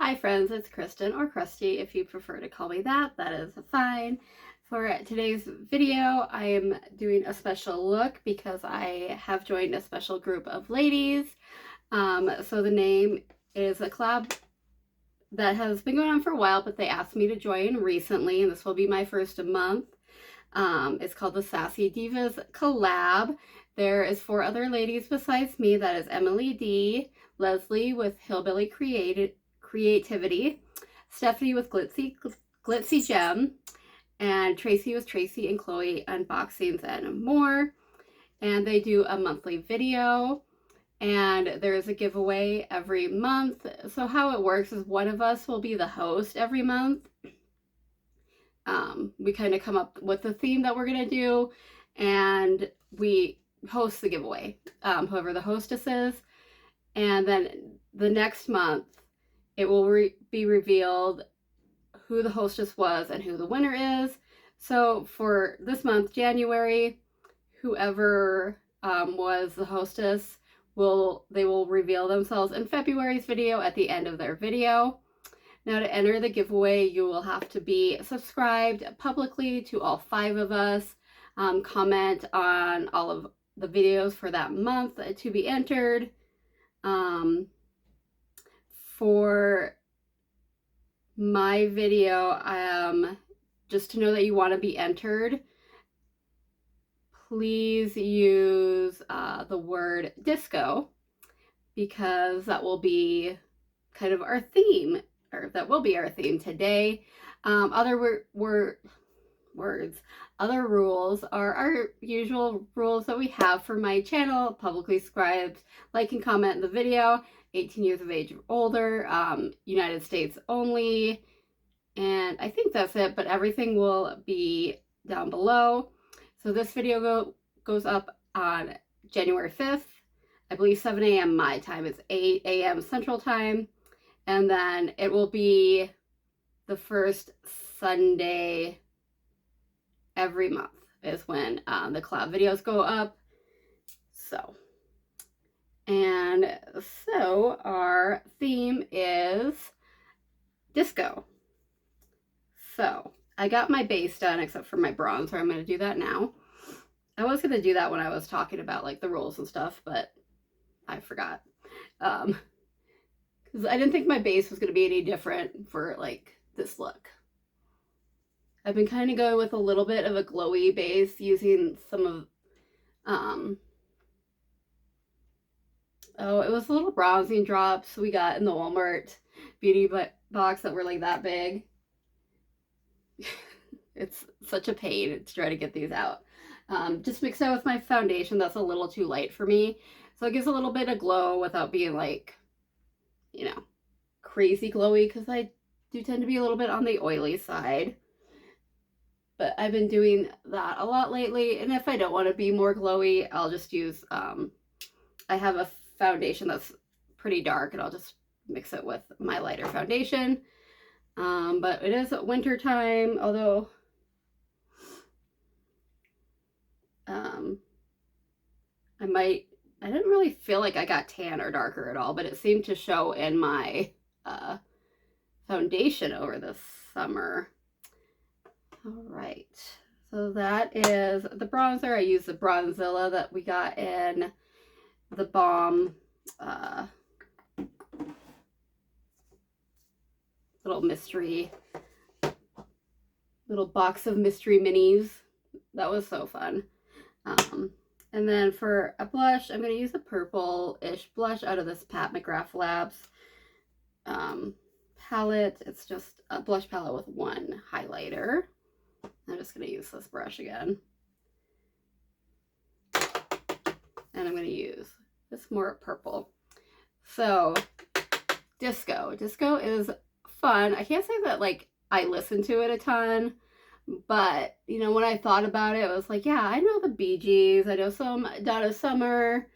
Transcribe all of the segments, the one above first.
Hi friends, it's Kristen, or Krusty if you prefer to call me that. That is fine. For today's video, I am doing a special look because I have joined a special group of ladies. So the name is a collab that has been going on for a while, but they asked me to join recently, and this will be my first month. It's called the Sassy Divas Collab. There is 4 other ladies besides me. That is Emily D, Leslie with Hillbilly Creativity, Stephanie with Glitzy Gem, and Tracy with Tracy and Chloe Unboxings and More. And they do a monthly video, and there is a giveaway every month. So how it works is one of us will be the host every month. We kind of come up with the theme that we're going to do, and we host the giveaway, whoever the hostess is. And then the next month, it will be revealed who the hostess was and who the winner is. So for this month, January, whoever was the hostess, they will reveal themselves in February's video at the end of their video. Now, to enter the giveaway, you will have to be subscribed publicly to all 5 of us, comment on all of the videos for that month to be entered. For my video, just to know that you want to be entered, please use the word disco, because that will be kind of our theme. Or that will be our theme today. Other rules are our usual rules that we have for my channel. Publicly subscribed, like and comment in the video, 18 years of age or older, United States only, and I think that's it, but everything will be down below. So this video goes up on January 5th, I believe 7 a.m. my time. It's 8 a.m. Central Time. And then it will be the first Sunday every month is when the collab videos go up. So our theme is disco. So I got my base done except for my bronzer. I'm going to do that now. I was going to do that when I was talking about like the rules and stuff, but I forgot. Because I didn't think my base was going to be any different for like this look. I've been kind of going with a little bit of a glowy base using some of, it was little bronzing drops we got in the Walmart beauty box that were like that big. It's such a pain to try to get these out. Just mix that with my foundation that's a little too light for me. So it gives a little bit of glow without being like, you know, crazy glowy, because I do tend to be a little bit on the oily side. But I've been doing that a lot lately, and if I don't want to be more glowy, I'll just use, I have a foundation that's pretty dark, and I'll just mix it with my lighter foundation. But it is winter time, although I didn't really feel like I got tan or darker at all, but it seemed to show in my foundation over the summer. All right, so that is the bronzer. I use the Bronzilla that we got in the Balm little box of mystery minis. That was so fun. And then for a blush, I'm going to use a purple-ish blush out of this Pat McGrath Labs palette. It's just a blush palette with one highlighter. I'm just going to use this brush again. And I'm going to use this more purple. So, disco. Disco is fun. I can't say that, like, I listen to it a ton. But, you know, when I thought about it, it was like, yeah, I know the Bee Gees. I know some Donna Summer.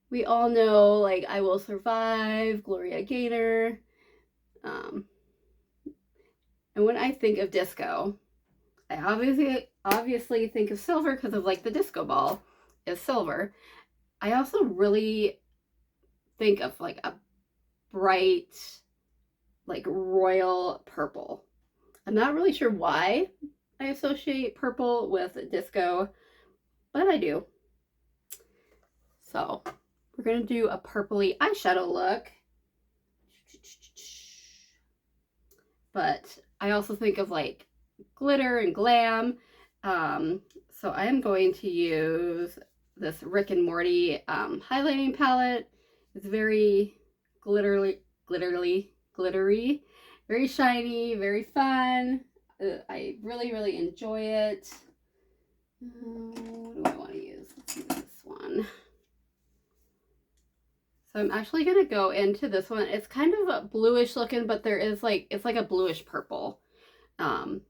We all know, like, I Will Survive, Gloria Gaynor. And when I think of disco, I obviously think of silver because of, like, the disco ball is silver. I also really think of, like, a bright like royal purple. I'm not really sure why I associate purple with disco, but I do. So we're gonna do a purpley eyeshadow look. But I also think of like glitter and glam. So I am going to use this Rick and Morty highlighting palette. It's very glittery, very shiny, very fun. I really enjoy it. What do I want to use? Let's use this one. So I'm actually going to go into this one. It's kind of a bluish looking, but there is like, it's like a bluish purple. And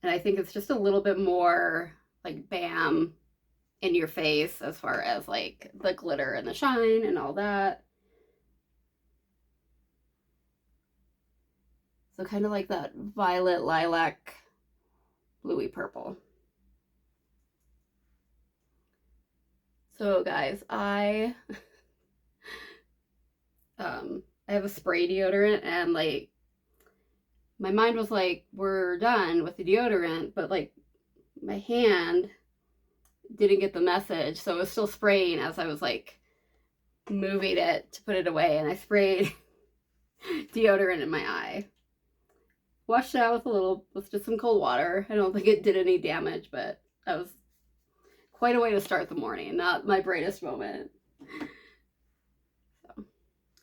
I think it's just a little bit more like bam in your face as far as like the glitter and the shine and all that. So kind of like that violet lilac bluey purple. So guys, I have a spray deodorant, and like my mind was like, we're done with the deodorant, but like my hand didn't get the message, so it was still spraying as I was like moving it to put it away, and I sprayed deodorant in my eye. Washed it out with just some cold water. I don't think it did any damage, but that was quite a way to start the morning. Not my brightest moment. So,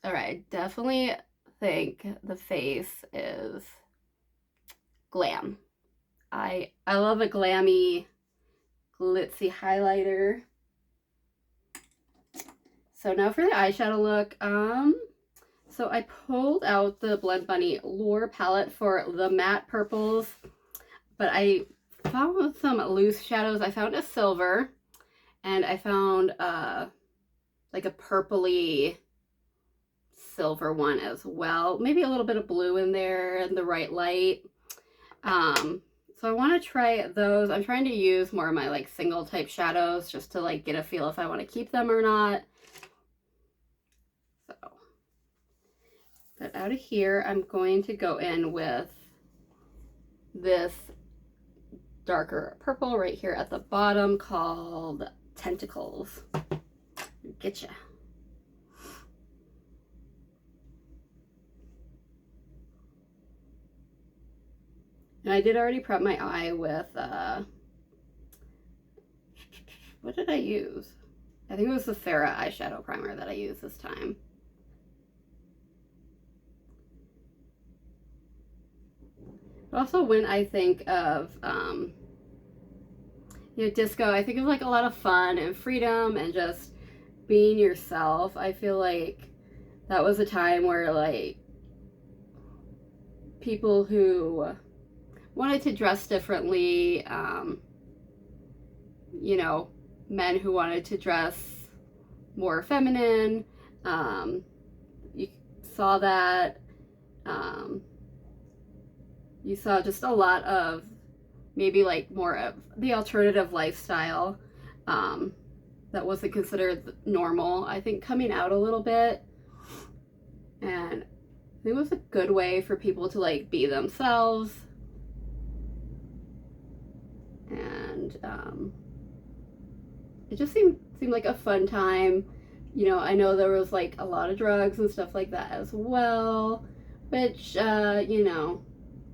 all right, definitely think the face is glam. I love a glammy, glitzy highlighter. So now for the eyeshadow look, so I pulled out the Blend Bunny Lure palette for the matte purples, but I found some loose shadows. I found a silver, and I found like a purpley silver one as well. Maybe a little bit of blue in there in the right light. So I want to try those. I'm trying to use more of my like single type shadows just to like get a feel if I want to keep them or not. So, but out of here, I'm going to go in with this darker purple right here at the bottom called Tentacles. Getcha. And I did already prep my eye with, what did I use? I think it was the Farrah eyeshadow primer that I used this time. Also, when I think of, you know, disco, I think of like a lot of fun and freedom and just being yourself. I feel like that was a time where like people who wanted to dress differently, you know, men who wanted to dress more feminine, you saw that, you saw just a lot of maybe like more of the alternative lifestyle that wasn't considered normal, I think, coming out a little bit. And I think it was a good way for people to like be themselves. And it just seemed like a fun time. You know, I know there was like a lot of drugs and stuff like that as well, which you know,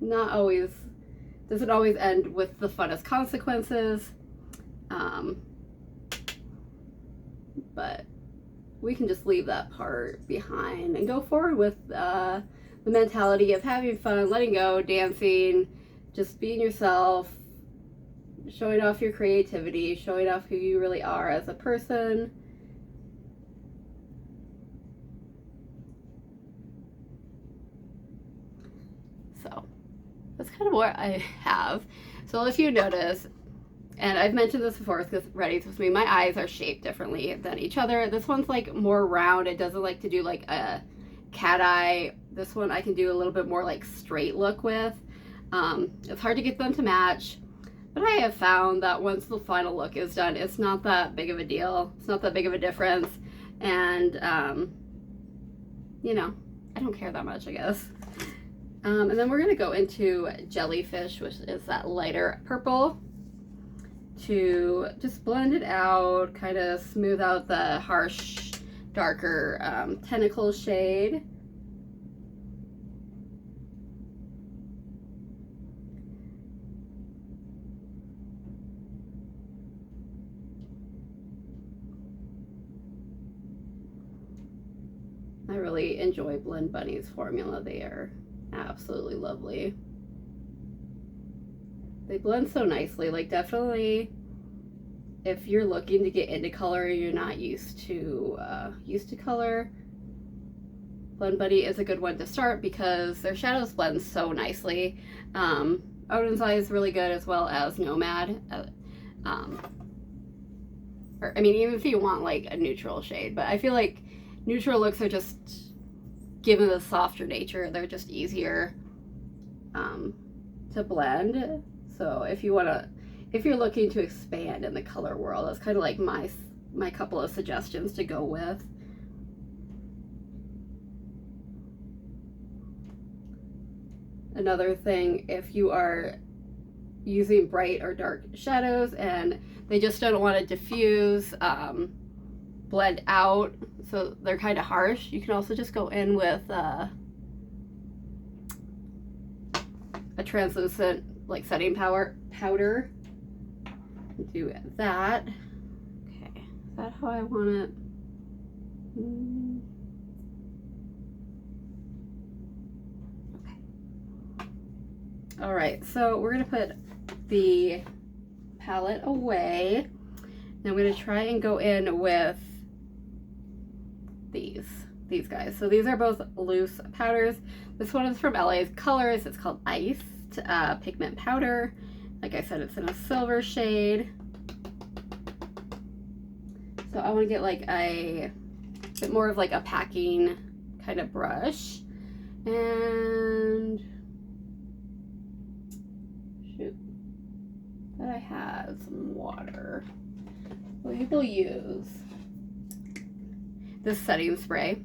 not always, doesn't always end with the funnest consequences. But we can just leave that part behind and go forward with the mentality of having fun, letting go, dancing, just being yourself, showing off your creativity, showing off who you really are as a person. So that's kind of what I have. So if you notice, and I've mentioned this before because Ready's with me, my eyes are shaped differently than each other. This one's like more round. It doesn't like to do like a cat eye. This one I can do a little bit more like straight look with. It's hard to get them to match, but I have found that once the final look is done, it's not that big of a deal. It's not that big of a difference. And, you know, don't care that much, I guess. And then we're going to go into Jellyfish, which is that lighter purple, to just blend it out, kind of smooth out the harsh, darker tentacle shade. I really enjoy Blend Bunny's formula. They are absolutely lovely. They blend so nicely. Like, definitely, if you're looking to get into color, you're not used to color, Blend Bunny is a good one to start because their shadows blend so nicely. Odin's Eye is really good, as well as Nomad. Or, I mean, even if you want like a neutral shade, but I feel like neutral looks are just, given the softer nature, they're just easier to blend. So if you're looking to expand in the color world, that's kind of like my couple of suggestions to go with. Another thing, if you are using bright or dark shadows and they just don't want to diffuse, blend out, so they're kind of harsh, you can also just go in with a translucent like setting powder. Do that. Okay, is that how I want it? Okay. All right, so we're gonna put the palette away. And I'm gonna try and go in with these guys. So these are both loose powders. This one is from LA's Colors. It's called Ice Pigment Powder. Like I said, it's in a silver shade. So I want to get like a bit more of like a packing kind of brush. And shoot, that I have some water. We will use this setting spray,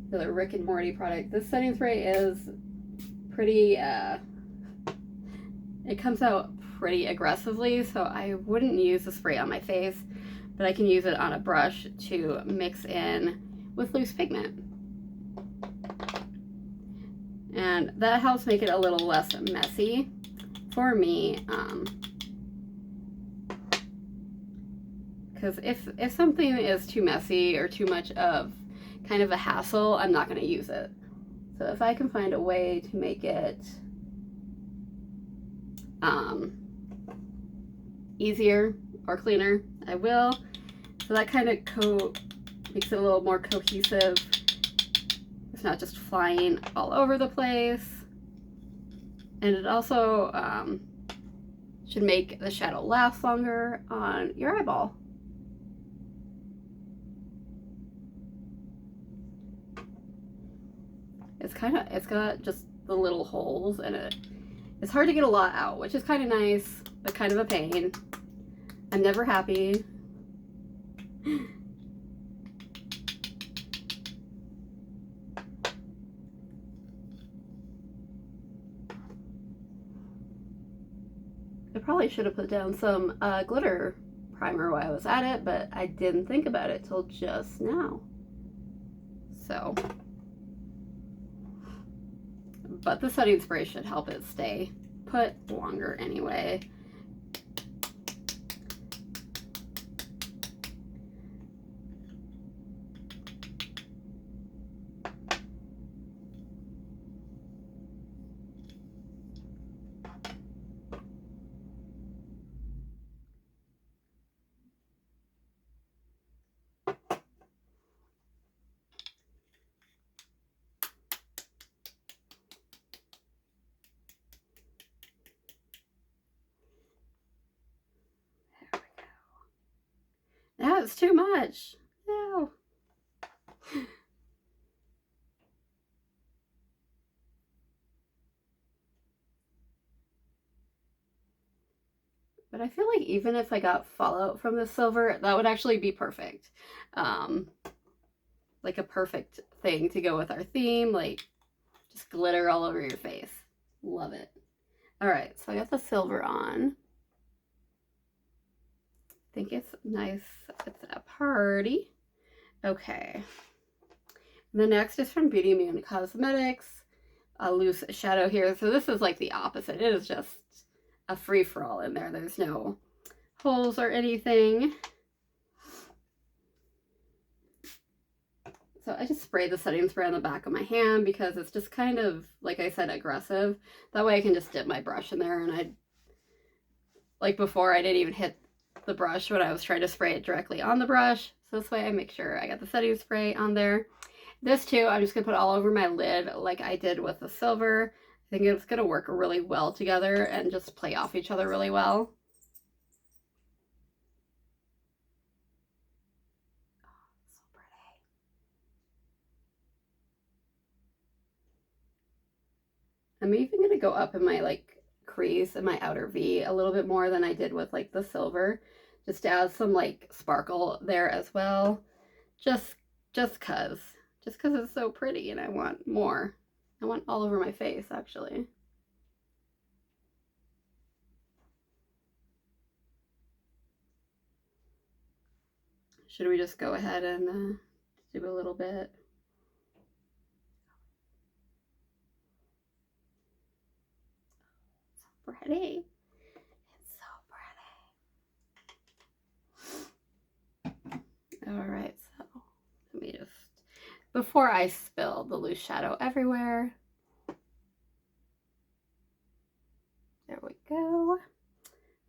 the Rick and Morty product. This setting spray is pretty, it comes out pretty aggressively, so I wouldn't use the spray on my face, but I can use it on a brush to mix in with loose pigment. And that helps make it a little less messy for me. Because if something is too messy or too much of kind of a hassle, I'm not going to use it. So if I can find a way to make it easier or cleaner, I will. So that kind of makes it a little more cohesive. It's not just flying all over the place. And it also should make the shadow last longer on your eyeball. It's got just the little holes in it. It's hard to get a lot out, which is kind of nice, but kind of a pain. I'm never happy. I probably should have put down some glitter primer while I was at it, but I didn't think about it till just now. So, but the setting spray should help it stay put longer anyway. That was too much. No. But I feel like even if I got fallout from the silver, that would actually be perfect. like a perfect thing to go with our theme, like just glitter all over your face. Love it. All right, so I got the silver on. I think it's nice. It's a party. Okay. The next is from Beauty Immune Cosmetics. A loose shadow here. So this is like the opposite. It is just a free-for-all in there. There's no holes or anything. So I just sprayed the setting spray on the back of my hand because it's just kind of, like I said, aggressive. That way I can just dip my brush in there, and I, like before, I didn't even hit the brush when I was trying to spray it directly on the brush. So this way I make sure I got the setting spray on there. This too, I'm just gonna put all over my lid like I did with the silver. I think it's gonna work really well together and just play off each other really well. I'm even gonna go up in my like crease and my outer V a little bit more than I did with like the silver, just to add some like sparkle there as well. Just cause it's so pretty and I want more. I want all over my face actually. Should we just go ahead and do a little bit? So pretty. It's so pretty. All right, so let me just, before I spill the loose shadow everywhere. There we go.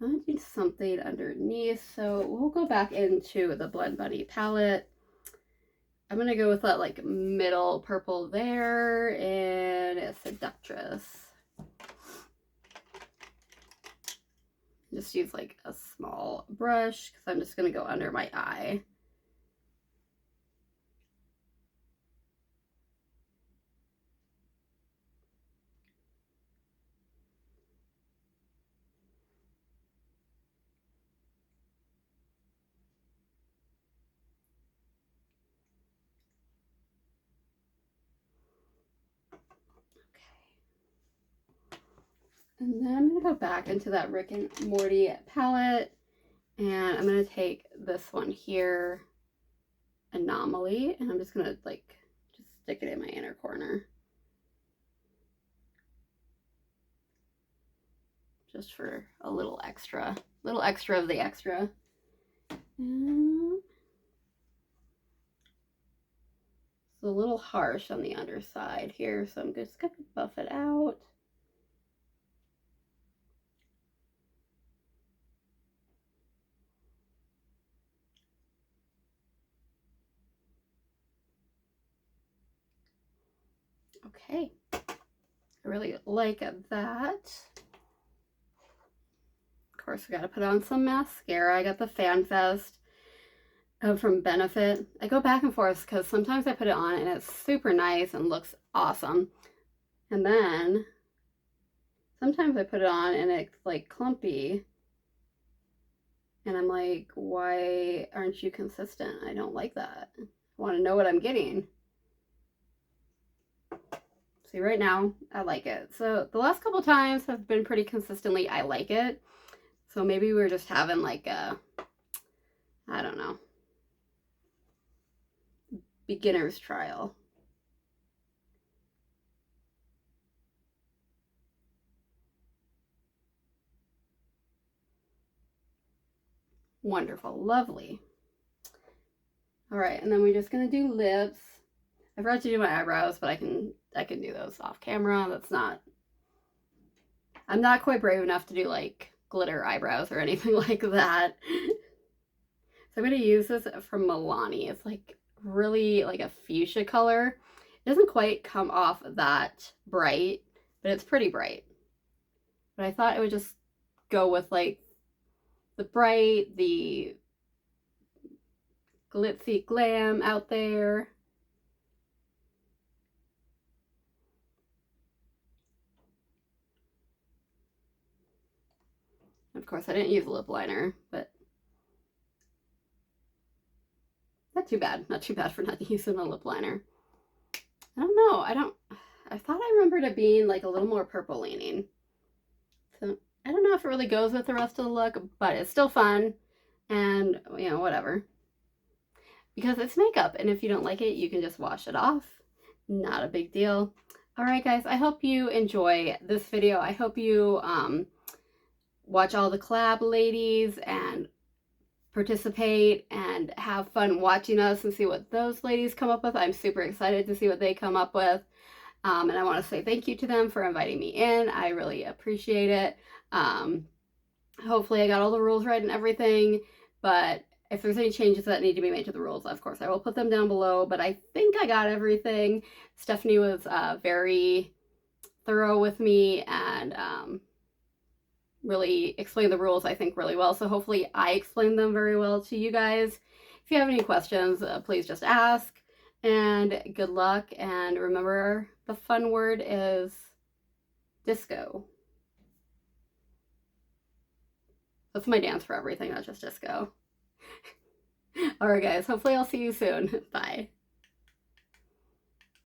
I'm gonna do something underneath, so we'll go back into the Blend Bunny palette. I'm gonna go with that like middle purple there and a Seductress. Just use like a small brush because I'm just gonna go under my eye. And then I'm going to go back into that Rick and Morty palette, and I'm going to take this one here, Anomaly, and I'm just going to like just stick it in my inner corner. Just for a little extra of the extra. And it's a little harsh on the underside here, so I'm just going to buff it out. Okay, I really like that. Of course, we got to put on some mascara. I got the FanFest from Benefit. I go back and forth because sometimes I put it on and it's super nice and looks awesome. And then sometimes I put it on and it's like clumpy. And I'm like, why aren't you consistent? I don't like that. I want to know what I'm getting. See, right now, I like it. So the last couple times have been pretty consistently, I like it. So maybe we're just having like a, I don't know, beginner's trial. Wonderful, lovely. All right, and then we're just gonna do lips. I forgot to do my eyebrows, but I can do those off camera. That's not, I'm not quite brave enough to do like glitter eyebrows or anything like that. So I'm gonna use this from Milani. It's like really like a fuchsia color. It doesn't quite come off that bright, but it's pretty bright. But I thought it would just go with like the bright, the glitzy glam out there. Of course, I didn't use a lip liner, but that too bad. Not too bad for not using a lip liner. I don't know. I thought I remembered it being like a little more purple leaning. So I don't know if it really goes with the rest of the look, but it's still fun. And, you know, whatever. Because it's makeup, and if you don't like it, you can just wash it off. Not a big deal. All right, guys, I hope you enjoy this video. I hope you watch all the collab ladies and participate and have fun watching us and see what those ladies come up with. I'm super excited to see what they come up with. And I want to say thank you to them for inviting me in. I really appreciate it. Hopefully I got all the rules right and everything, but if there's any changes that need to be made to the rules, of course, I will put them down below, but I think I got everything. Stephanie was very thorough with me and really explained the rules, I think, really well. So hopefully I explained them very well to you guys. If you have any questions, please just ask. And good luck. And remember, the fun word is disco. That's my dance for everything, not just disco. All right, guys. Hopefully I'll see you soon. Bye.